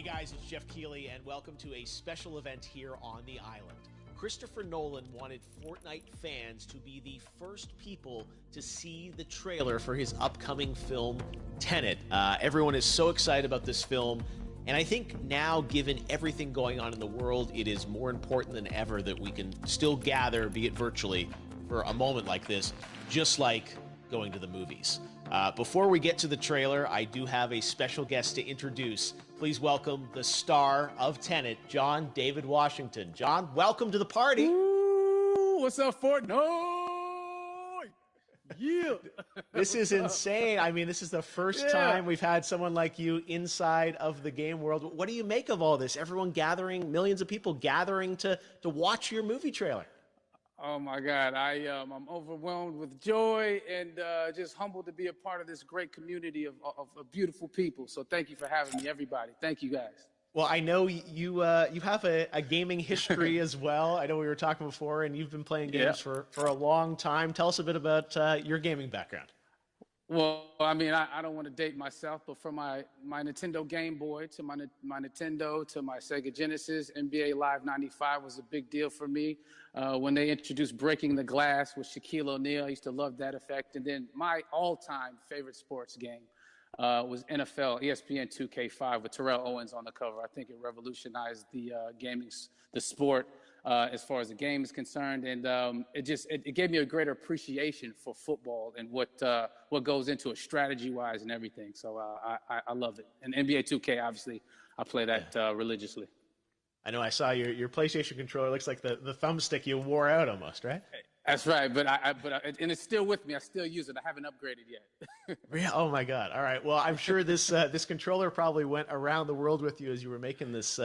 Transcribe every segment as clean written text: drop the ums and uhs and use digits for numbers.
guys, it's Jeff Keighley, and welcome to a special event here on the island. Christopher Nolan wanted Fortnite fans to be the first people to see the trailer for his upcoming film, TENET. Everyone is so excited about this film, and I think now, given everything going on in the world, it is more important than ever that we can still gather, be it virtually, for a moment like this, just like going to the movies. Before we get to the trailer, I do have a special guest to introduce. Please welcome the star of TENET, John David Washington. John, welcome to the party. Ooh, what's up, Fortnite? Yeah. This is insane. I mean, this is the first time we've had someone like you inside of the game world. What do you make of all this? Everyone gathering, millions of people gathering to watch your movie trailer. Oh my God, I'm overwhelmed with joy and just humbled to be a part of this great community of beautiful people. So thank you for having me, everybody. Thank you, guys. Well, I know you have a gaming history as well. I know we were talking before, and you've been playing games for a long time. Tell us a bit about your gaming background. Well, I mean, I don't want to date myself, but from my Nintendo Game Boy to my Nintendo to my Sega Genesis, NBA Live 95 was a big deal for me. When they introduced Breaking the Glass with Shaquille O'Neal, I used to love that effect. And then my all-time favorite sports game was NFL ESPN 2K5 with Terrell Owens on the cover. I think it revolutionized the the sport as far as the game is concerned, and it gave me a greater appreciation for football and what goes into it strategy-wise and everything. So I love it. And NBA 2K, obviously, I play that religiously. I know I saw your PlayStation controller. Looks like the thumbstick you wore out almost, right? That's right, but and it's still with me. I still use it. I haven't upgraded yet. Yeah. Oh my God! All right. Well, I'm sure this controller probably went around the world with you as you were making this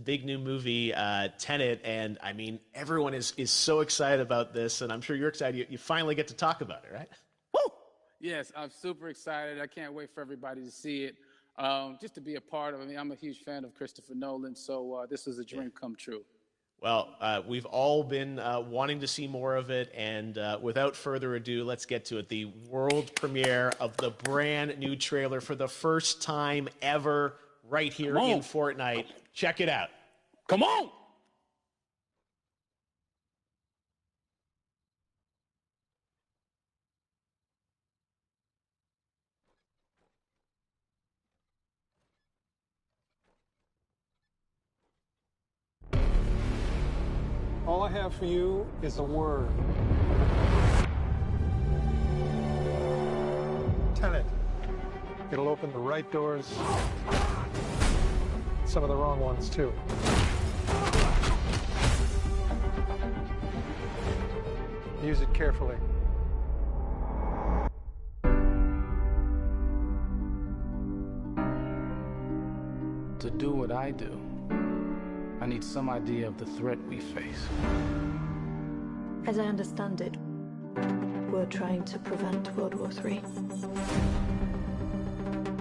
big new movie, TENET, and I mean everyone is so excited about this, and I'm sure you're excited. You finally get to talk about it, right? Woo! Yes, I'm super excited. I can't wait for everybody to see it. Just to be a part of it. I mean, I'm a huge fan of Christopher Nolan, so this is a dream come true. Well, we've all been wanting to see more of it, and without further ado, let's get to it. The world premiere of the brand new trailer for the first time ever right here in Fortnite. Check it out. Come on! All I have for you is a word. TENET. It'll open the right doors, some of the wrong ones too. Use it carefully. To do what I do, I need some idea of the threat we face. As I understand it, we're trying to prevent World War III.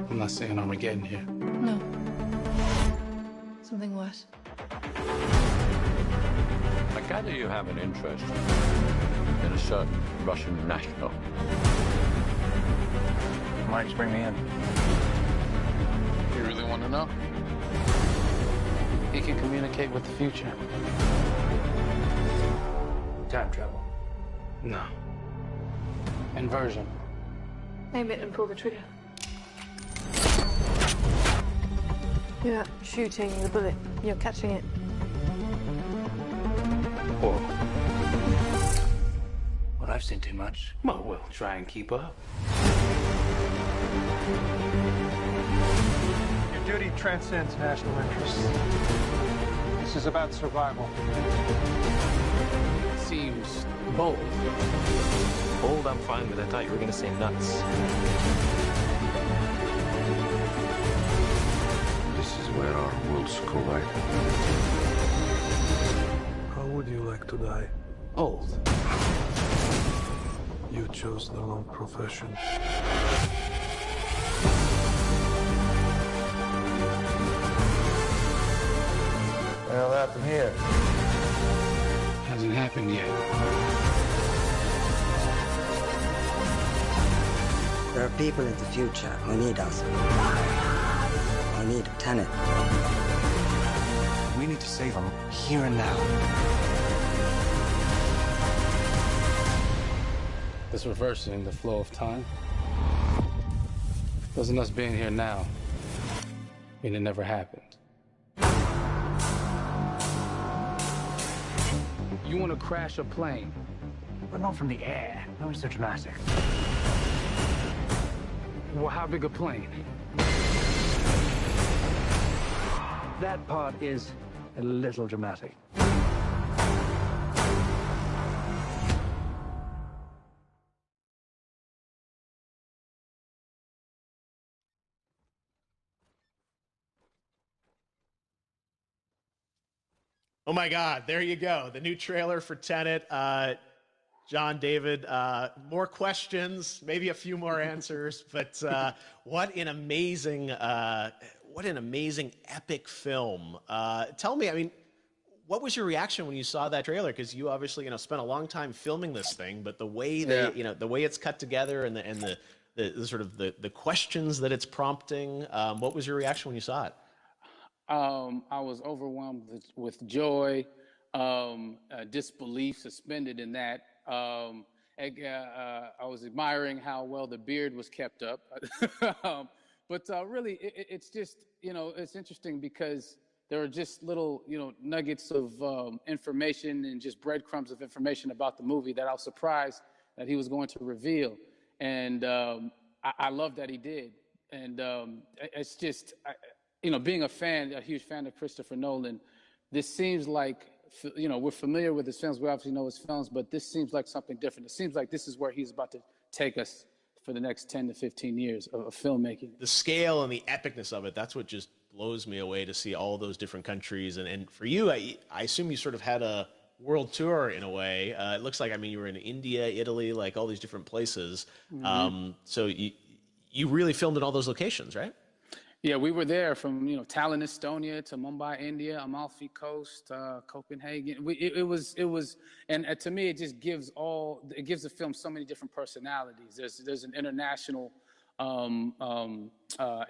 I'm not saying Armageddon here. No. Something worse. I gather you have an interest in a certain Russian national. Why did you bring me in? You really want to know? He can communicate with the future. Time travel. No. Inversion. Aim it and pull the trigger. You're not shooting the bullet, you're catching it. Whoa. Well, I've seen too much. Well, we'll try and keep up. Your duty transcends national interests. This is about survival. Seems bold. Bold, I'm fine with. I thought you were going to say nuts. This is where our worlds collide. How would you like to die? Old. You chose the wrong profession. Well, that from here. Hasn't happened yet. There are people in the future who need us. I need TENET. We need to save him here and now. This reversing the flow of time. Doesn't us being here now mean it never happened? You want to crash a plane? But not from the air. That was so dramatic. Well, how big a plane? That part is a little dramatic. Oh my God, there you go. The new trailer for Tenet. John, David, more questions, maybe a few more answers, but what an amazing epic film. Tell me, I mean, what was your reaction when you saw that trailer? Because you obviously, spent a long time filming this thing, but the way the way it's cut together and the sort of the questions that it's prompting, what was your reaction when you saw it? I was overwhelmed with joy, disbelief, suspended in that. I was admiring how well the beard was kept up. But really, it's just, it's interesting because there are just little, nuggets of information and just breadcrumbs of information about the movie that I was surprised that he was going to reveal. And I love that he did. And it's just... being a huge fan of Christopher Nolan, this seems like, we're familiar with his films. We obviously know his films, but this seems like something different. It seems like this is where he's about to take us for the next 10 to 15 years of filmmaking. The scale and the epicness of it, that's what just blows me away to see all those different countries. And for you, I assume you sort of had a world tour in a way. It looks like, you were in India, Italy, like all these different places. Mm-hmm. So you really filmed in all those locations, right? Yeah, we were there from Tallinn, Estonia, to Mumbai, India, Amalfi Coast, Copenhagen. It was, and to me, it just gives the film so many different personalities. There's an international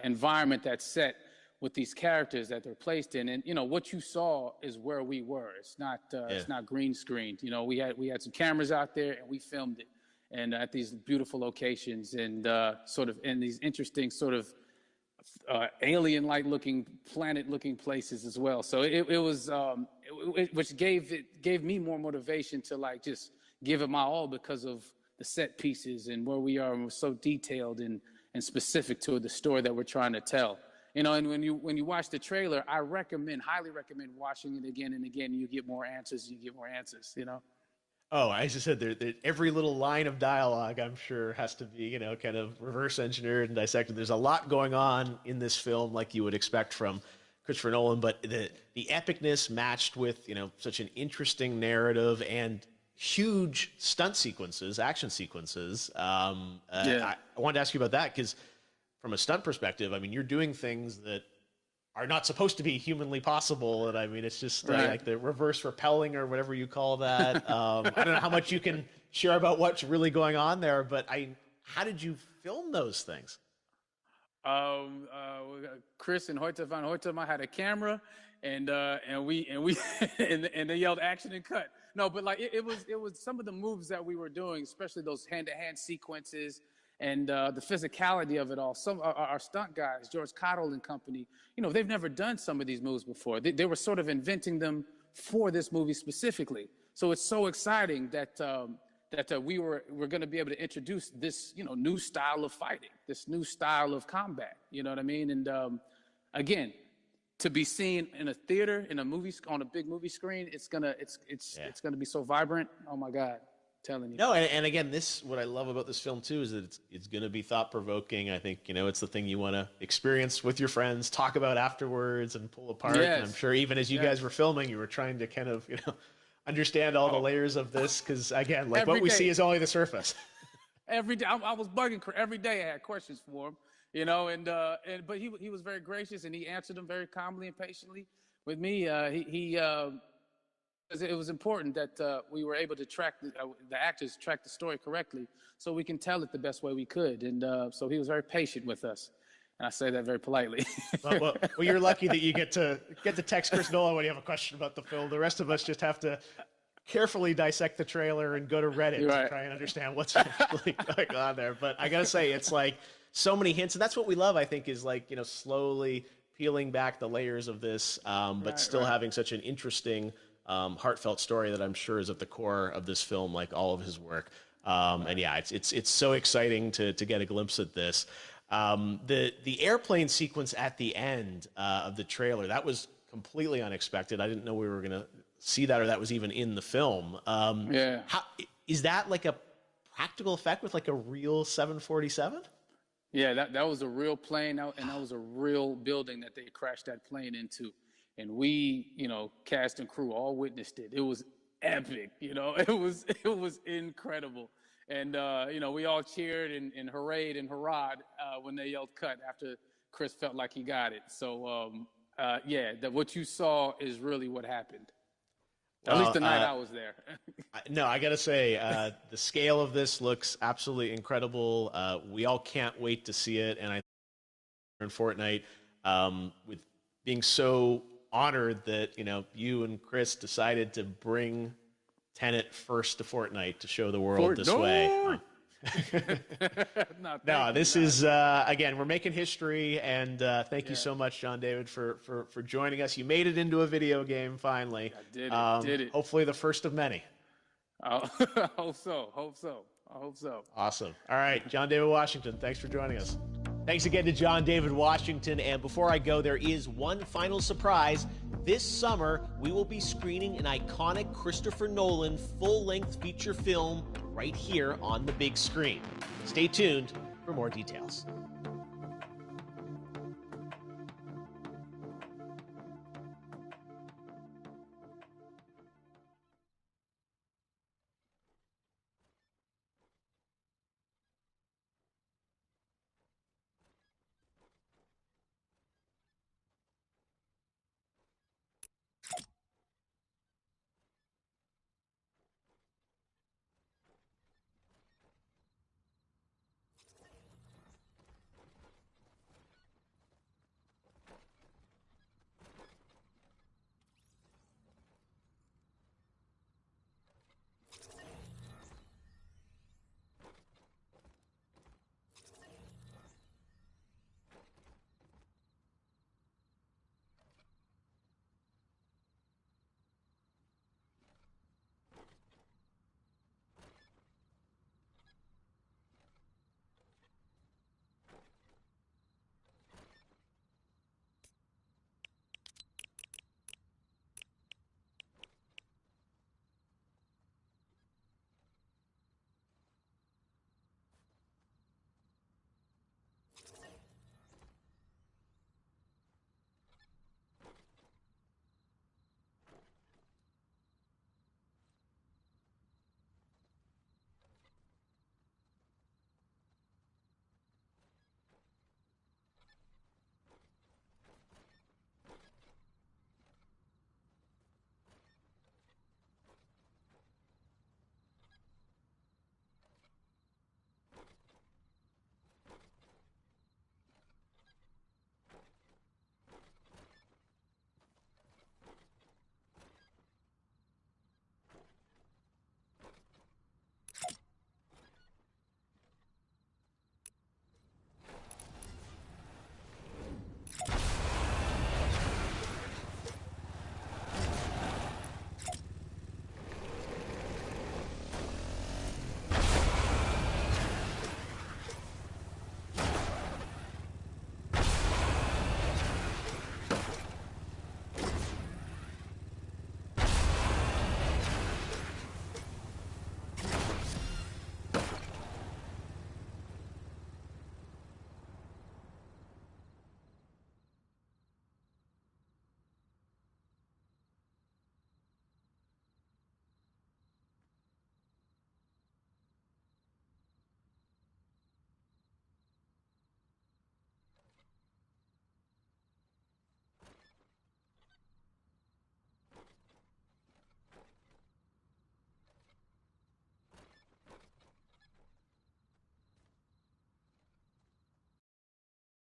environment that's set with these characters that they're placed in, and what you saw is where we were. It's not green screened. We had some cameras out there and we filmed it, and at these beautiful locations and sort of in these interesting sort of alien-like looking, planet-looking places as well. So it was, which gave me more motivation to just give it my all because of the set pieces and where we are, and we're so detailed and specific to the story that we're trying to tell. And when you watch the trailer, I highly recommend watching it again and again. You get more answers. Oh, as I said, every little line of dialogue, I'm sure, has to be, kind of reverse engineered and dissected. There's a lot going on in this film, like you would expect from Christopher Nolan, but the epicness matched with, such an interesting narrative and huge stunt sequences, action sequences. I wanted to ask you about that because from a stunt perspective, you're doing things that are not supposed to be humanly possible. And it's just like the reverse rappelling or whatever you call that. I don't know how much you can share about what's really going on there, but how did you film those things? Chris and Hoyte van Hoytema had a camera and they yelled action and cut. No, but it was some of the moves that we were doing, especially those hand-to-hand sequences, and the physicality of it all. Some our stunt guys, George Cottle and company, they've never done some of these moves before. They were sort of inventing them for this movie specifically. So it's so exciting that we're going to be able to introduce this new style of fighting, this new style of combat. You know what I mean? And again, to be seen in a theater, in a movie, on a big movie screen, it's gonna be so vibrant. Oh my God. Telling you. No, and again, what I love about this film too is that it's going to be thought-provoking. I think it's the thing you want to experience with your friends, talk about afterwards, and pull apart. Yes. And I'm sure even as you guys were filming, you were trying to kind of understand all the layers of this because again, what we see is only the surface. Every day, I was bugging every day. I had questions for him, but he was very gracious and he answered them very calmly and patiently with me. It was important that we were able to track the actors track the story correctly so we can tell it the best way we could. And so he was very patient with us. And I say that very politely. Well, you're lucky that you get to text Chris Nolan when you have a question about the film. The rest of us just have to carefully dissect the trailer and go to Reddit to try and understand what's actually going on there. But I gotta say, it's like so many hints, and that's what we love, I think, is like, slowly peeling back the layers of this, but still having such an interesting, heartfelt story that I'm sure is at the core of this film, like all of his work. And yeah, it's so exciting to get a glimpse at this. The airplane sequence at the end of the trailer, that was completely unexpected. I didn't know we were gonna see that, or that was even in the film. Is that like a practical effect with like a real 747? Yeah, that was a real plane, and that was a real building that they crashed that plane into. And we, cast and crew all witnessed it. It was epic, it was incredible. And, we all cheered and hurrayed and hurrahed when they yelled cut after Chris felt like he got it. So, what you saw is really what happened. At least the night I was there. No, I got to say, the scale of this looks absolutely incredible. We all can't wait to see it. And I think in Fortnite, with being so honored that, you and Chris decided to bring TENET first to Fortnite to show the world this way. No, this is, again, we're making history, and thank you so much, John David, for joining us. You made it into a video game, finally. I did it. Hopefully the first of many. I hope so. Awesome. All right, John David Washington, thanks for joining us. Thanks again to John David Washington, and before I go, there is one final surprise. This summer, we will be screening an iconic Christopher Nolan full-length feature film right here on the big screen. Stay tuned for more details.